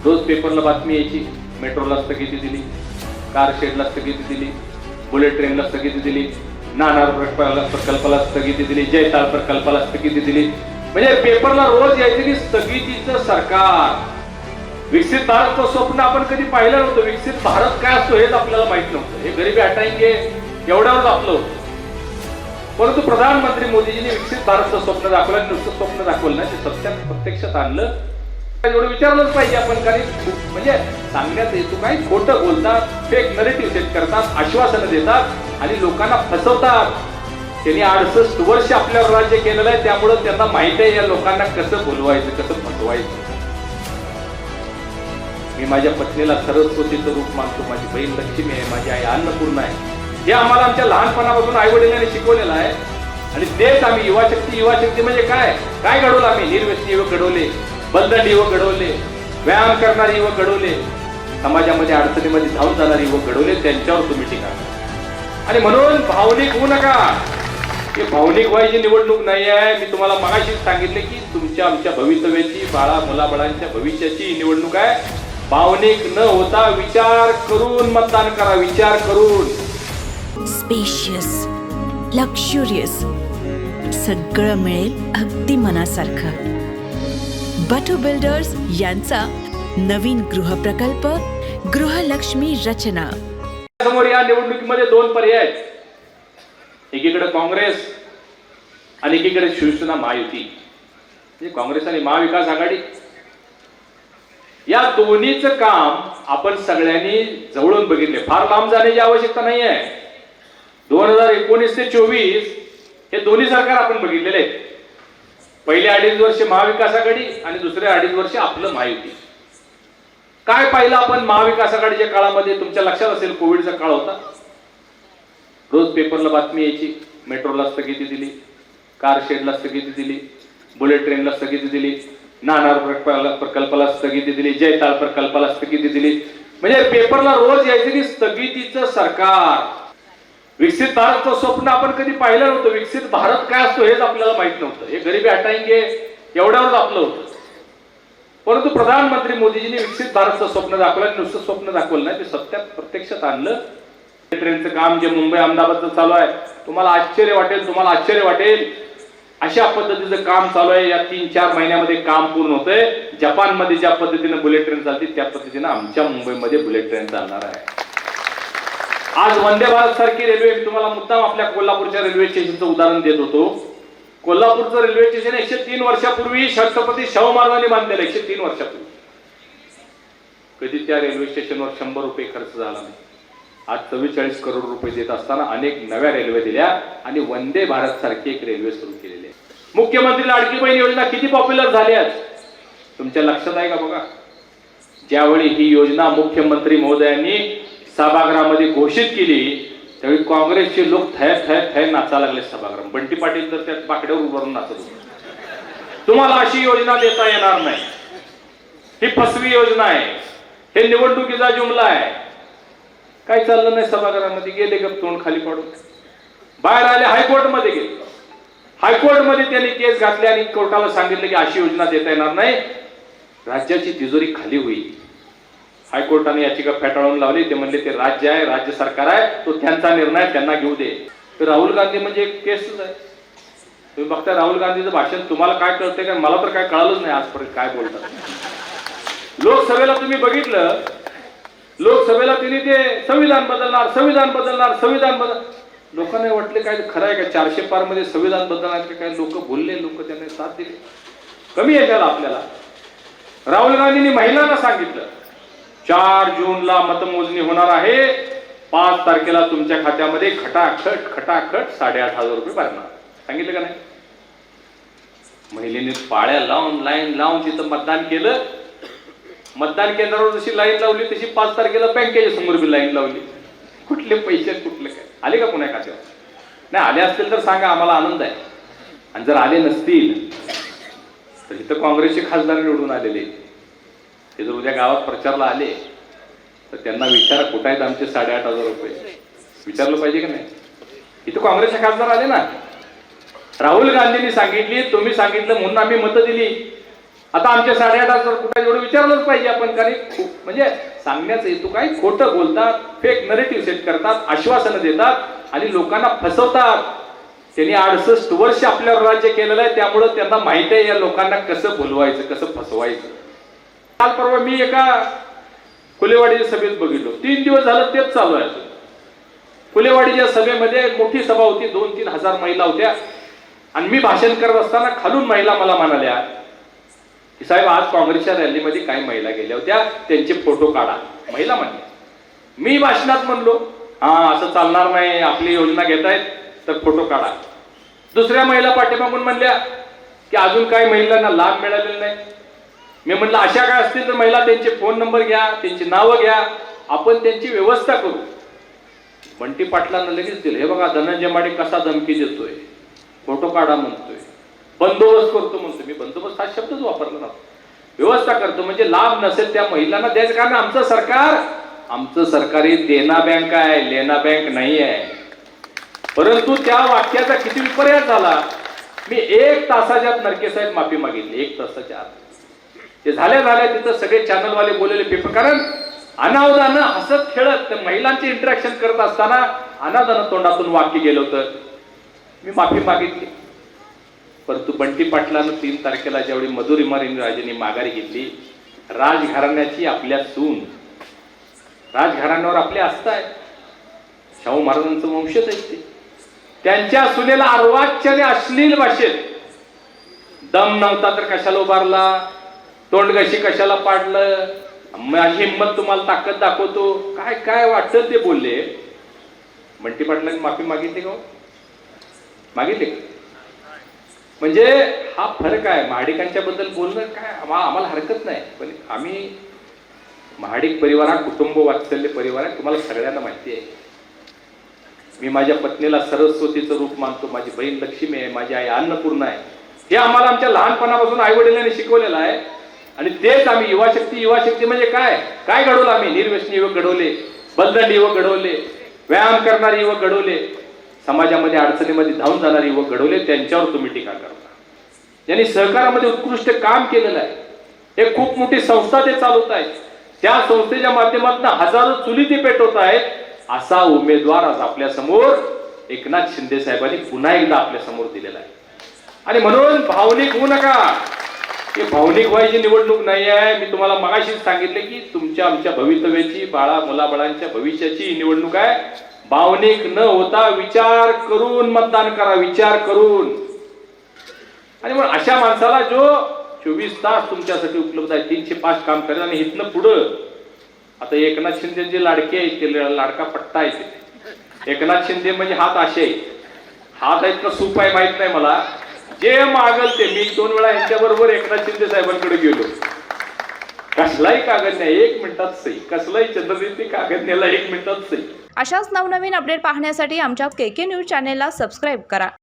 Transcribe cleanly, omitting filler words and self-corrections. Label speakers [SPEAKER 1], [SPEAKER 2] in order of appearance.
[SPEAKER 1] रोज पेपरला बातमी यायची, मेट्रोला स्थगिती दिली, कार शेडला स्थगिती दिली, बुलेट ट्रेनला स्थगिती दिली, नाणार प्रकल्पाला स्थगिती दिली, जयताल प्रकल्पाला स्थगिती दिली. म्हणजे पेपरला रोज यायचं की स्थगितीचं सरकार. विकसित भारतचं स्वप्न आपण कधी पाहिलं नव्हतं. विकसित भारत काय असतो हेच आपल्याला माहित नव्हतं. हे गरिबी हटाएंगे एवढ्यावरच आपलं होतं. परंतु प्रधानमंत्री मोदीजींनी विकसित भारतचं स्वप्न दाखवलं, नुसतं स्वप्न दाखवलं ना, ते सत्यात प्रत्यक्षात आणलं. एवढं विचारलंच पाहिजे आपण, कारण म्हणजे सांगण्यात येतो काय, खोटं बोलतात, फेक नरेटिव्ह सेट करतात, आश्वासनं देतात आणि लोकांना फसवतात. त्यांनी 68 वर्ष आपल्यावर राज्य केलेलं आहे, त्यामुळे त्यांना माहिती आहे या लोकांना कसं बोलवायचं, कसं फसवायचं. मी माझ्या पत्नीला सरस्वतीचं रूप मानतो. माझी बहीण लक्ष्मी आहे, माझी आई अन्नपूर्णा आहे. हे आम्हाला आमच्या लहानपणापासून आई वडिलांनी शिकवलेलं आहे. आणि तेच आम्ही युवाशक्ती म्हणजे काय काय घडवलं आम्ही. निर्व्यसनी युवक घडवले, बलदंड युवक घडवले, व्यायाम करणारे युवक घडवले, समाजामध्ये अडचणीमध्ये धावून जाणारे युवक घडवले. त्यांच्यावर तुम्ही टीका करा. आणि म्हणून भावनिक होऊ नका. हे भावनिक व्हायची निवडणूक नाही आहे. मी तुम्हाला मगाशीच सांगितले की तुमच्या आमच्या भवितव्याची, मुलाबाळांच्या भविष्याची निवडणूक आहे. भावनिक न होता विचार करून मतदान करा. विचार करून.
[SPEAKER 2] स्पेशियस, लक्झुरियस, सगळं मिळेल अगदी मनासारखं. बटू बिल्डर्स यांचा नवीन गृहप्रकल्प गृहलक्ष्मी रचना.
[SPEAKER 1] समोर या निवडणुकीमध्ये दोन पर्याय आहेत. एकीकडे काँग्रेस आणि एकीकडे शिवसेना महायुती. म्हणजे काँग्रेस आणि महाविकास आघाडी. या दोन्हीचं काम आपण सगळ्यांनी जवळून बघितले. फार लांब जाण्याची आवश्यकता नाही आहे. 2019 ते 24 हे दोन्ही सरकार आपण बघितलेले आहेत. पहिले 2.5 वर्ष महाविकास आघाडी आणि दुसरे 2.5 वर्ष आपलं महायुती. काय पाहिलं आपण महाविकास आघाडीच्या काळामध्ये? तुमच्या लक्षात असेल, कोविडचा काळ होता. रोज पेपरला बातमी यायची, मेट्रोला स्थगिती दिली, कार शेडला स्थगिती दिली, बुलेट ट्रेनला स्थगिती दिली, नाणार प्रकल्पाला स्थगिती दिली, जयताल प्रकल्पाला स्थगिती दिली. म्हणजे पेपरला रोज यायचं की स्थगितीचं सरकार. विकसित भारतचं स्वप्न आपण कधी पाहिलं नव्हतं. विकसित भारत काय असतो हेच आपल्याला माहित नव्हतं. हे गरिबी हटाएंगे एवढ्यावरच आपलं होतं. परंतु प्रधानमंत्री मोदीजींनी विकसित भारतचं स्वप्न दाखवलं, नुसतं स्वप्न दाखवलं नाही, ते सत्यात प्रत्यक्षात आणलं. ट्रेनचं काम जे मुंबई अहमदाबादचं चालू आहे, तुम्हाला आश्चर्य वाटेल. अशा पद्धतीचं काम चालू आहे. या 3-4 महिन्यामध्ये काम पूर्ण होतंय. जपानमध्ये ज्या पद्धतीनं बुलेट ट्रेन चालते त्या पद्धतीनं आमच्या मुंबईमध्ये बुलेट ट्रेन चालणार आहे. आज वंदे भारत सारखी रेल्वे, मी तुम्हाला मुद्दाम आपल्या कोल्हापूरच्या रेल्वे स्टेशनचं उदाहरण देत होतो. कोल्हापूरचं रेल्वे स्टेशन 103 वर्षापूर्वी छत्रपती शाहू महाराजांनी बांधलेलं. 103 वर्षापूर्वी. कधी त्या रेल्वे स्टेशनवर 100 रुपये खर्च झाला नाही. आज 44 करोड रुपये देत असताना अनेक नव्या रेल्वे दिल्या आणि वंदे भारत सारखी एक रेल्वे सुरू केलेली आहे. मुख्यमंत्री लाडकी बहीण योजना किती पॉप्युलर झाली आज तुमच्या लक्षात आहे का? बघा, ज्यावेळी ही योजना मुख्यमंत्री महोदयांनी सभागृहामध्ये घोषित केली त्यावेळी काँग्रेसचे लोक थय नाचायला लागले सभागृह. बंटी पाटील तर त्या बाकड्यावर उभारून नाचत होते. तुम्हाला अशी योजना देता येणार नाही, ही फसवी योजना आहे, हे निवडणुकीचा जुमला आहे. काय चाललं नाही सभागृहामध्ये. गेले गप तोंड खाली पाडून बाहेर आले. हायकोर्टमध्ये गेले. हायकोर्टमध्ये त्यांनी केस घातली आणि कोर्टाला सांगितलं की अशी योजना देता येणार नाही, राज्याची तिजोरी खाली होईल. हायकोर्टाने याचिका फेटाळून लावली. ते म्हणले ते राज्य आहे, राज्य सरकार आहे, तो त्यांचा निर्णय, त्यांना घेऊ दे. तर राहुल गांधी म्हणजे एक केसच आहे. तुम्ही बघता राहुल गांधीचं भाषण, तुम्हाला काय कळतंय का? मला तर काय कळालंच नाही आजपर्यंत काय बोलतात. लोकसभेला तुम्ही बघितलं, लोकसभेला तिने ते संविधान बदलणार. लोकांना वाटले काय खरं आहे का? 400 पार मध्ये संविधान बदलणार काय? लोक बोलले, लोक त्यांना साथ दिली. कमी याच्याला आपल्याला. राहुल गांधींनी महिलांना सांगितलं 4 जूनला मतमोजणी होणार आहे, 5 तारखेला तुमच्या खात्यामध्ये खटाखट 8,500 रुपये भरणार. सांगितलं का नाही? महिलेने पाळ्या लावून, लाईन लावून तिथं मतदान केलं. मतदान केंद्रावर जशी लाईन लावली तशी 5 तारखेला बँकेच्या समोर बी लाईन लावली. कुठले पैसे, कुठले काय आले का पुण्या खात्यावर? नाही आले असतील तर सांगा, आम्हाला आनंद आहे. आणि जर आले नसतील तर इथं काँग्रेसचे खासदार निवडून आलेले, ते जर उद्या गावात प्रचारला आले तर त्यांना विचारा कुठे आहेत आमचे 8,500 रुपये. विचारलं पाहिजे का नाही? इथं काँग्रेसचे खासदार आले ना. राहुल गांधींनी सांगितली, तुम्ही सांगितलं म्हणून आम्ही मतं दिली. आता आमच्या 8,500 कुठे एवढं विचारलंच पाहिजे आपण, कारण म्हणजे सांगण्याचा हेतू काय, खोटं बोलतात, फेक नरेटिव्ह सेट करतात, आश्वासनं देतात आणि लोकांना फसवतात. त्यांनी 68 वर्ष आपल्यावर राज्य केलेलं आहे, त्यामुळं त्यांना माहिती आहे या लोकांना कसं बोलवायचं, कसं फसवायचं. काल परवा मी एका फुलेवाडीच्या सभेत बघितलो, 3 दिवस झालं तेच चालू आहे. फुलेवाडीच्या सभेमध्ये मोठी सभा होती, 2-3 हजार महिला होत्या आणि मी भाषण करत असताना खालून महिला मला म्हणाल्या की साहेब आज काँग्रेसच्या रॅलीमध्ये काही महिला गेल्या होत्या, त्यांचे फोटो काढा. महिला म्हणल्या. मी भाषणात म्हणलो हा असं चालणार नाही, आपली योजना घेतायत तर फोटो काढा. दुसऱ्या महिला पाठीमागून म्हणल्या की अजून काही महिलांना लाभ मिळालेला नाही. मी म्हणलं अशा काय असतील तर महिला त्यांचे फोन नंबर घ्या, त्यांची नावं घ्या, आपण त्यांची व्यवस्था करू. बंटी पाटलांना लगेच दिलं, हे बघा धनंजय माडे कसा धमकी देतोय, फोटो काढा म्हणतोय, बंदोबस्त करतो म्हणतोय. मी बंदोबस्त हा शब्दच वापरला ना, व्यवस्था करतो म्हणजे लाभ नसेल त्या महिलांना द्यायचं. कारण आमचं सरकारी देना बँक आहे, लेना बँक नाही आहे. परंतु त्या वाक्याचा किती विपर्यास झाला. मी 1 तासाच्या आत नरके साहेब माफी मागितली, 1 तासाच्या आत. ते झाल्या तिथं सगळे चॅनलवाले बोललेले पेपर, कारण अनावधानं हसत खेळत महिलांचे इंटरॅक्शन करत असताना अनावधानं तोंडातून वाक्य गेलं होतं. मी माफी मागितली. परंतु बंटी पाटलानं 3 तारखेला ज्यावेळी मधुर राजेंनी माघारी घेतली, राजघराण्याची आपल्या सून, राजघराण्यावर आपले आस्था आहे, शाहू महाराजांचं वंशज आहे ते, त्यांच्या सुनेला अर्वाच्याने अश्लील भाषेत दम नव्हता तर कशाला उभारला, तोंडघशी कशाला पाडलं, माझी हिंमत तुम्हाला ताकद दाखवतो, काय काय वाटतं ते बोलले. बंटी पाटलांनी माफी मागितली का? मागितली. म्हणजे हा फरक आहे. महाडिकांच्या बद्दल बोलणं काय आम्हाला हरकत नाही, पण आम्ही महाडिक परिवार हा कुटुंब वात्सल्य परिवार आहे, तुम्हाला सगळ्यांना माहिती आहे. मी माझ्या पत्नीला सरस्वतीचं रूप मानतो, माझी बहीण लक्ष्मी आहे, माझी आई अन्नपूर्णा आहे. हे आम्हाला आमच्या लहानपणापासून आई वडिलांनी शिकवलेलं आहे आणि तेच आम्ही युवा शक्ती म्हणजे काय घडवलं आम्ही. निर्व्यसनी युवक घडवले, बलदंडी युवक घडवले, व्यायाम करणारे युवक घडवले, समाजामध्ये अडचणीमध्ये धावून जाणारे युवक घडवले. त्यांच्यावर तुम्ही टीका करता. यांनी सहकारामध्ये उत्कृष्ट काम केलेलं आहे. एक खूप मोठी संस्था ते चालवत आहेत. त्या संस्थेच्या माध्यमातून हजारो चुली ते पेटवत आहेत. असा उमेदवार आज आपल्या समोर एकनाथ शिंदे साहेबांनी पुन्हा एकदा आपल्या समोर दिलेला आहे. आणि म्हणून भावनिक होऊ नका. ही भावनिक व्हायची निवडणूक नाही आहे. मी तुम्हाला मगाशीच सांगितले की तुमच्या आमच्या भवितव्याची, मुलाबाळांच्या भविष्याची ही निवडणूक आहे. भावनिक न होता विचार करून मतदान करा, विचार करून. आणि मग अशा माणसाला जो 24 तास तुमच्यासाठी उपलब्ध आहे, 305 काम करेल. आणि इथनं पुढं आता एकनाथ शिंदे जे लाडके आहेत ते लाडका पट्टा आहे. एकनाथ शिंदे म्हणजे हात असे हात आहेत का सूप आहे माहित नाही मला, जे मागल ते. मी 2 वेळा यांच्याबरोबर एकनाथ शिंदे साहेबांकडे गेलो. कसलाही कागद नाही, 1 मिनिटात सही. कसलाही चंद्रदीप्ती कागद न्यायला 1 मिनिटात सही.
[SPEAKER 3] अशाच नवनवीन अपडेट पाहण्यासाठी आमच्या KK न्यूज चॅनेलला सबस्क्राईब करा.